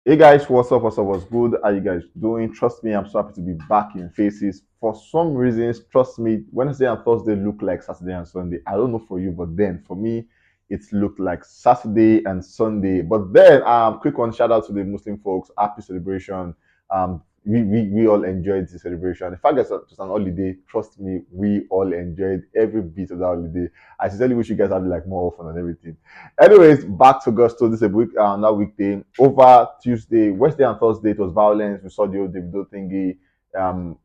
Hey guys, what's up? What's up? What's good? How you guys doing? Trust me, I'm so happy to be back in faces. For some reasons, trust me, Wednesday and Thursday look like Saturday and Sunday. I don't know for you, but then for me, it looked like Saturday and Sunday. But then, quick one shout out to the Muslim folks. Happy celebration. We all enjoyed the celebration. The fact that it was an holiday, trust me, we all enjoyed every bit of the holiday. I sincerely wish you guys had like more fun and everything. Anyways, back to Gusto. This is a week, that weekday. Over Tuesday, Wednesday, and Thursday, it was violence. We saw the old Davido thingy.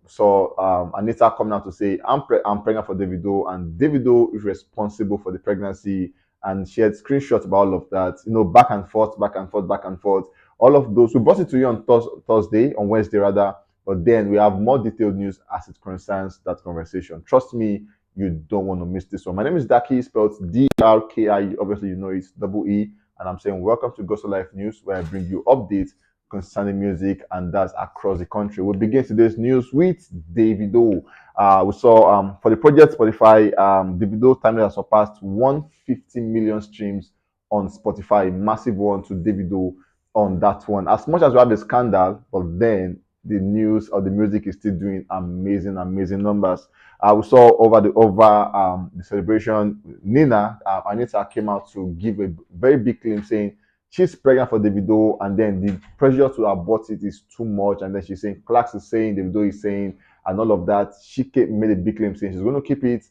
Saw Anita coming out to say, I'm pregnant for Davido, and Davido is responsible for the pregnancy. And she had screenshots about all of that, back and forth, back and forth, back and forth. All of those. We brought it to you on Thursday, on Wednesday rather. But then we have more detailed news as it concerns that conversation. Trust me, you don't want to miss this one. My name is Daki, spelled DRKI. Obviously, you know it's double E. And I'm saying, welcome to Gospel Life News, where I bring you updates concerning music, and that's across the country. We'll begin today's news with Davido. We saw for the project Spotify, Davido time has surpassed 150 million streams on Spotify. Massive one to Davido on that one. As much as we have a scandal, but then the news or the music is still doing amazing, amazing numbers. We saw over the celebration, Nina Anita came out to give a very big claim saying she's pregnant for Davido, and then the pressure to abort it is too much. And then she's saying Clarks is saying, Davido is saying, and all of that. Made a big claim saying she's going to keep it,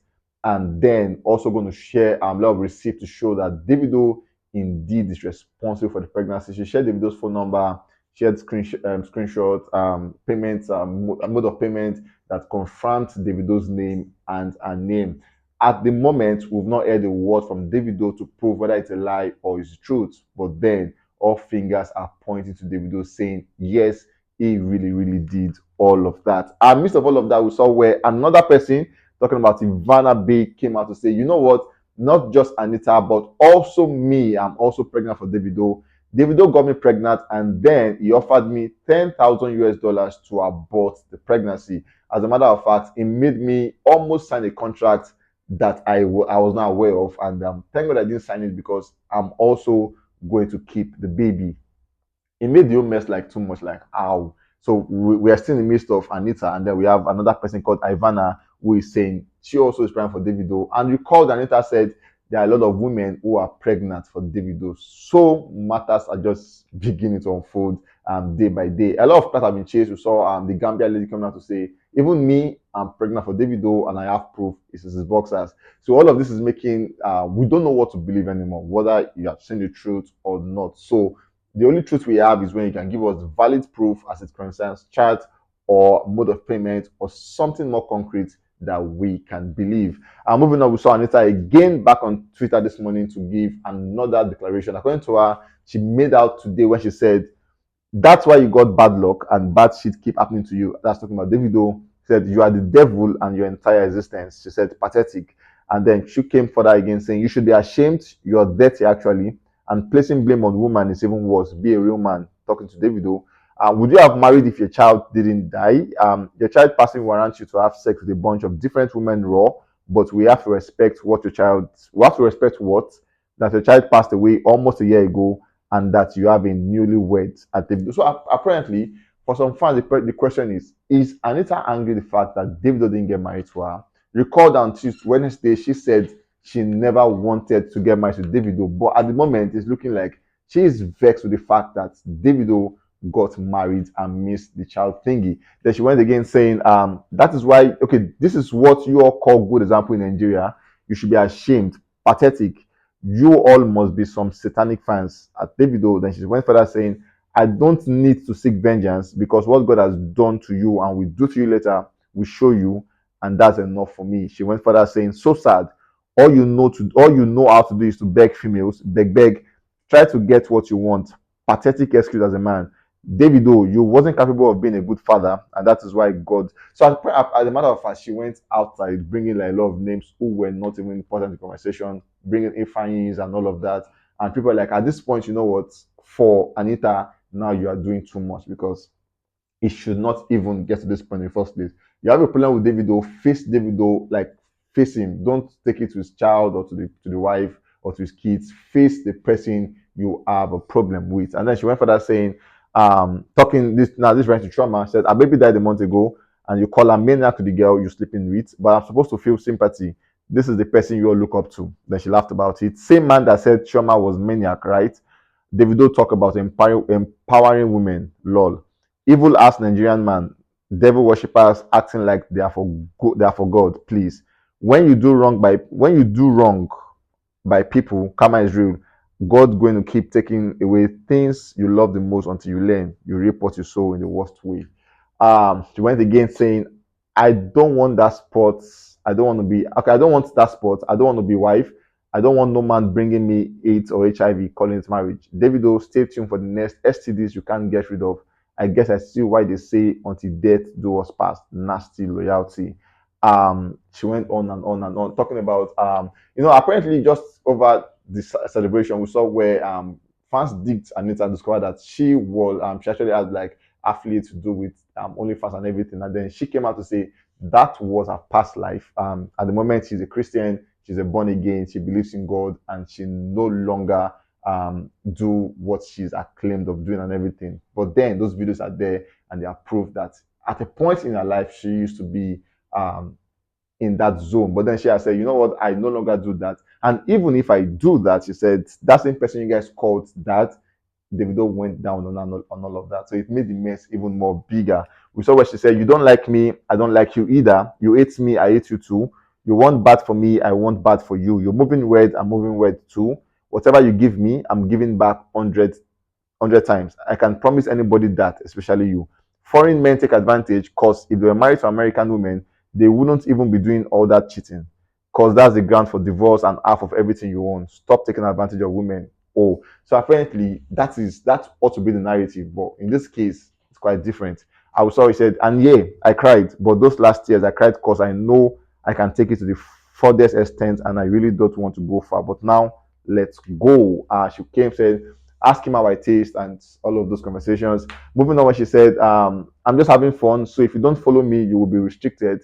and then also going to share a lot of receipts to show that Davido indeed is responsible for the pregnancy. She shared Davido's phone number, shared screenshots, payments, mode of payment that confirmed Davido's name and her name. At the moment, we've not heard a word from Davido to prove whether it's a lie or it's truth. But then all fingers are pointing to Davido saying, yes, he really, really did all of that. And midst of all of that, we saw where another person talking about Ivana Bay came out to say, you know what? Not just Anita, but also me. I'm also pregnant for Davido. Davido got me pregnant, and then he offered me 10,000 US dollars to abort the pregnancy. As a matter of fact, it made me almost sign a contract that I was not aware of. And thank God I didn't sign it, because I'm also going to keep the baby. It made the whole mess like too much, like, ow. So we are still in the midst of Anita, and then we have another person called Ivana who is saying she also is pregnant for Davido. And you called Anita said there are a lot of women who are pregnant for Davido. So matters are just beginning to unfold day by day. A lot of cats have been chased. We saw the Gambia lady coming out to say, even me, I'm pregnant for Davido, and I have proof. It's his boxers. So all of this is making we don't know what to believe anymore, whether you have seen the truth or not. So the only truth we have is when you can give us valid proof as it concerns chart or mode of payment or something more concrete that we can believe. And moving on, we saw Anita again back on Twitter this morning to give another declaration. According to her, she made out today when she said, that's why you got bad luck and bad shit keep happening to you. That's talking about Davido. Said, you are the devil and your entire existence. She said, pathetic. And then she came further again saying, you should be ashamed. You're dirty, actually. And placing blame on woman is even worse. Be a real man. Talking to Davido. Would you have married if your child didn't die? Your child passing warrants you to have sex with a bunch of different women raw, but we have to respect we have to respect what? That your child passed away almost a year ago, and that you have a newlywed at Davido. So apparently, for some fans, the question is Anita angry the fact that Davido didn't get married to her? Recalled on Tuesday, Wednesday, she said she never wanted to get married to Davido, but at the moment, it's looking like she is vexed with the fact that Davido got married and missed the child thingy. Then she went again saying, that is why, okay, this is what you all call good example in Nigeria. You should be ashamed, pathetic. You all must be some satanic fans at Davido. Then she went further saying, I don't need to seek vengeance, because what God has done to you and will do to you later will show you, and that's enough for me. She went further saying, so sad. All you know how to do is to beg females, beg, try to get what you want. Pathetic excuse as a man. Davido, you wasn't capable of being a good father, and that is why God. So as a matter of fact, she went outside bringing like a lot of names who were not even important in the conversation, bringing Ifeanyis and all of that. And people are like, at this point, you know what? For Anita, now you are doing too much, because it should not even get to this point in the first place. You have a problem with Davido, face Davido, like face him. Don't take it to his child or to the wife or to his kids. Face the person you have a problem with. And then she went further saying, Talking this went to Trauma, said her baby died a month ago, and you call her maniac to the girl you're sleeping with, but I'm supposed to feel sympathy. This is the person you all look up to. Then she laughed about it. Same man that said Trauma was maniac, right? Davido talk about empowering women. Lol. Evil ass Nigerian man. Devil worshippers acting like they are for God. Please. When you do wrong by people, karma is real. God going to keep taking away things you love the most until you learn. You reap what you sow in the worst way. She went again saying, I don't want that sport. I don't want to be okay. I don't want that sport. I don't want to be wife. I don't want no man bringing me AIDS or HIV, calling it marriage. Davido, stay tuned for the next STDs you can't get rid of. I guess I see why they say until death do us pass. Nasty loyalty. She went on and on and on, talking about apparently just over this celebration we saw where fans digged Anita and discovered that she actually had like affiliate to do with OnlyFans and everything. And then she came out to say that was her past life. At the moment, she's a Christian, she's a born again, she believes in God, and she no longer do what she's acclaimed of doing and everything. But then those videos are there and they are proof that at a point in her life, she used to be um, in that zone. But then she has said, you know what, I no longer do that. And even if I do that, she said, that same person you guys called that, Davido went down on all of that. So it made the mess even more bigger. We saw where she said, you don't like me, I don't like you either. You hate me, I hate you too. You want bad for me, I want bad for you. You're moving weird, I'm moving weird too. Whatever you give me, I'm giving back 100 times. I can promise anybody that, especially you. Foreign men take advantage because if they were married to American women, they wouldn't even be doing all that cheating. Because that's the ground for divorce and half of everything you own. Stop taking advantage of women. Oh, so apparently that ought to be the narrative, but in this case, it's quite different. I was always said, and yeah, I cried, but those last years I cried because I know I can take it to the furthest extent, and I really don't want to go far. But now, let's go. She came said, ask him how I taste and all of those conversations. Moving on, what she said, I'm just having fun. So if you don't follow me, you will be restricted.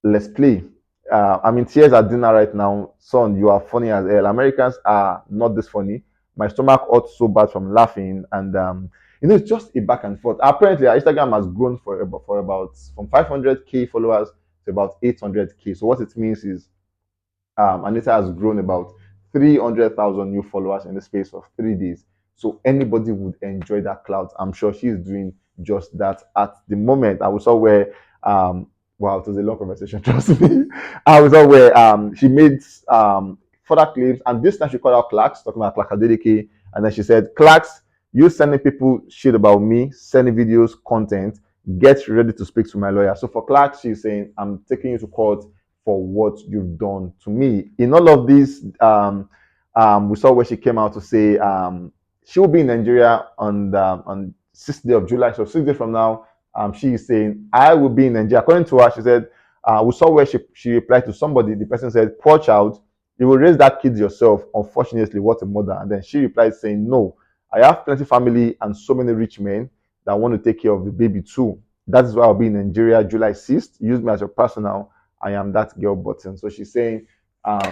Let's play. I'm in tears at dinner right now. Son, you are funny as hell. Americans are not this funny. My stomach hurt so bad from laughing. And, it's just a back and forth. Apparently, our Instagram has grown for about from 500K followers to about 800K. So what it means is Anita has grown about 300,000 new followers in the space of 3 days. So anybody would enjoy that cloud. I'm sure she's doing just that at the moment. I was saw where, wow, it was a long conversation, trust me. I was saw where she made further claims, and this time she called out Clarks, talking about Clark Adeleke, and then she said, Clarks, you sending people shit about me, sending videos, content, get ready to speak to my lawyer. So for Clark, she's saying, I'm taking you to court for what you've done to me. In all of this, we saw where she came out to say she will be in Nigeria on 6th day of July. So 6 days from now, she is saying, I will be in Nigeria. According to her, she said, we saw where she replied to somebody. The person said, poor child, you will raise that kid yourself. Unfortunately, what a mother. And then she replied saying, no, I have plenty family and so many rich men that want to take care of the baby too. That is why I'll be in Nigeria July 6th. Use me as your personal. I am that girl button. So she's saying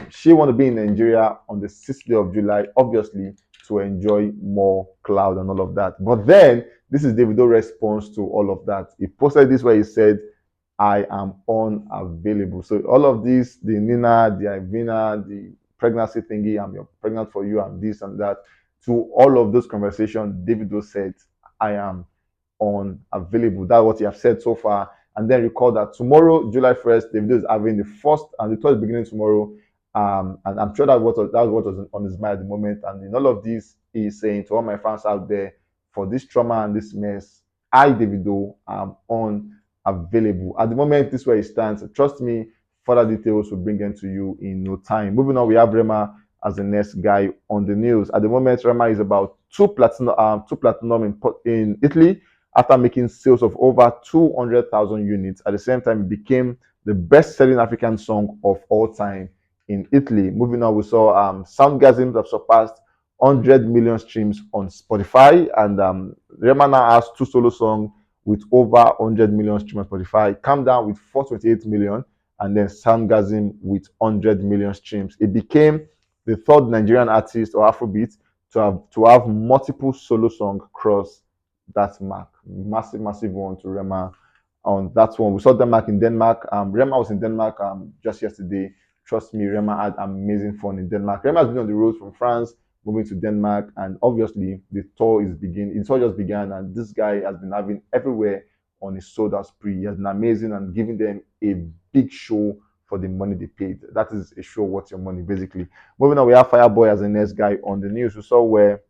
she want to be in Nigeria on the 6th day of July, obviously, to enjoy more cloud and all of that. But then, this is Davido's response to all of that. He posted this where he said, I am unavailable. So all of this, the Nina, the Ivina, the pregnancy thingy, I'm pregnant for you, I'm this and that. To all of those conversations, Davido said, I am unavailable. That's what he have said so far. And then recall that tomorrow, July 1st, Davido is having the first and the tour is beginning tomorrow. And I'm sure that was what was on his mind at the moment. And in all of this, he's saying to all my fans out there, for this trauma and this mess, I, Davido, am unavailable. At the moment, this is where he stands. Trust me, further details will bring them to you in no time. Moving on, we have Rema as the next guy on the news. At the moment, Rema is about two platinum in Italy after making sales of over 200,000 units. At the same time, it became the best-selling African song of all time in Italy. Moving on, we saw Soundgasms have surpassed 100 million streams on Spotify, and Rema now has two solo songs with over 100 million streams on Spotify. Calm Down with 428 million, and then Soundgasm with 100 million streams. It became the third Nigerian artist or Afrobeat to have multiple solo songs cross That's mark. Massive, massive one to Rema on that one. We saw Denmark in Denmark. Rema was in Denmark just yesterday. Trust me, Rema had amazing fun in Denmark. Rema has been on the road from France, moving to Denmark, and obviously the tour is begin. The tour just began, and this guy has been having everywhere on his sold out spree. He has been amazing and giving them a big show for the money they paid. That is a show worth your money, basically. Moving on, we have Fireboy as the next guy on the news. We saw where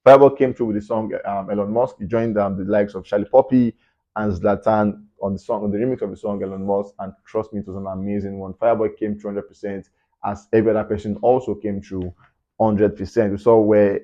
Fireboy came through with the song Elon Musk. He joined the likes of Charlie Poppy and Zlatan on the song, on the remix of the song Elon Musk. And trust me, it was an amazing one. Fireboy came through 100%, as every other person also came through 100%. We saw where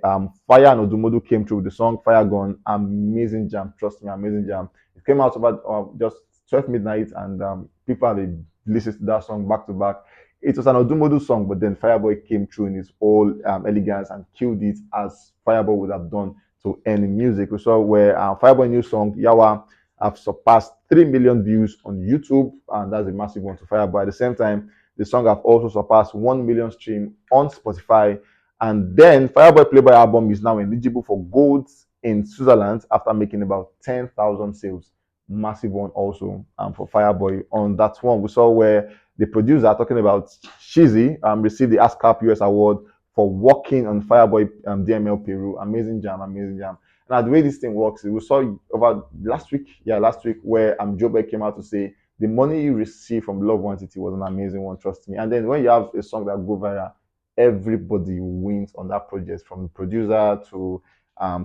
Fire and Odumodu came through with the song Fire Gone. Amazing jam. Trust me, amazing jam. It came out about just 12 midnight, and people have listened to that song back to back. It was an Odumodu song, but then Fireboy came through in his whole elegance and killed it as Fireboy would have done to any music. We saw where Fireboy new song Yawa have surpassed 3 million views on YouTube, and that's a massive one to Fireboy. At the same time, the song have also surpassed 1 million stream on Spotify. And then Fireboy Playboy album is now eligible for gold in Switzerland after making about 10,000 sales. Massive one also for Fireboy on that one. We saw where the producer talking about Shizzy received the ASCAP US award for working on Fireboy DML Peru. Amazing jam, amazing jam. Now the way this thing works, we saw over last week where Joe Beck came out to say the money you receive from Love Quantity was an amazing one, trust me. And then when you have a song that go viral, everybody wins on that project, from the producer to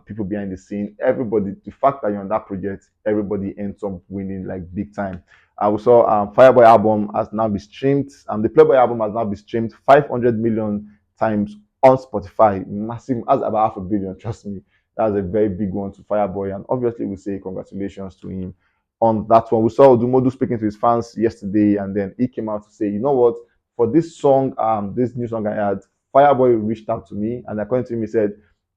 people behind the scene. Everybody, the fact that you're on that project, everybody ends up winning like big time. We saw Fireboy album has now been streamed. The Playboy album has now been streamed 500 million times on Spotify. Massive, as about 500 million. Trust me, that's a very big one to Fireboy, and obviously we say congratulations to him on that one. We saw Odumodu speaking to his fans yesterday, and then he came out to say, you know what, for this song, this new song I had, Fireboy reached out to me, and according to him, he said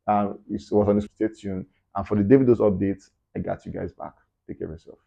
it was on his stay tuned. And for the DAVIDO's updates, I got you guys back. Take care of yourself.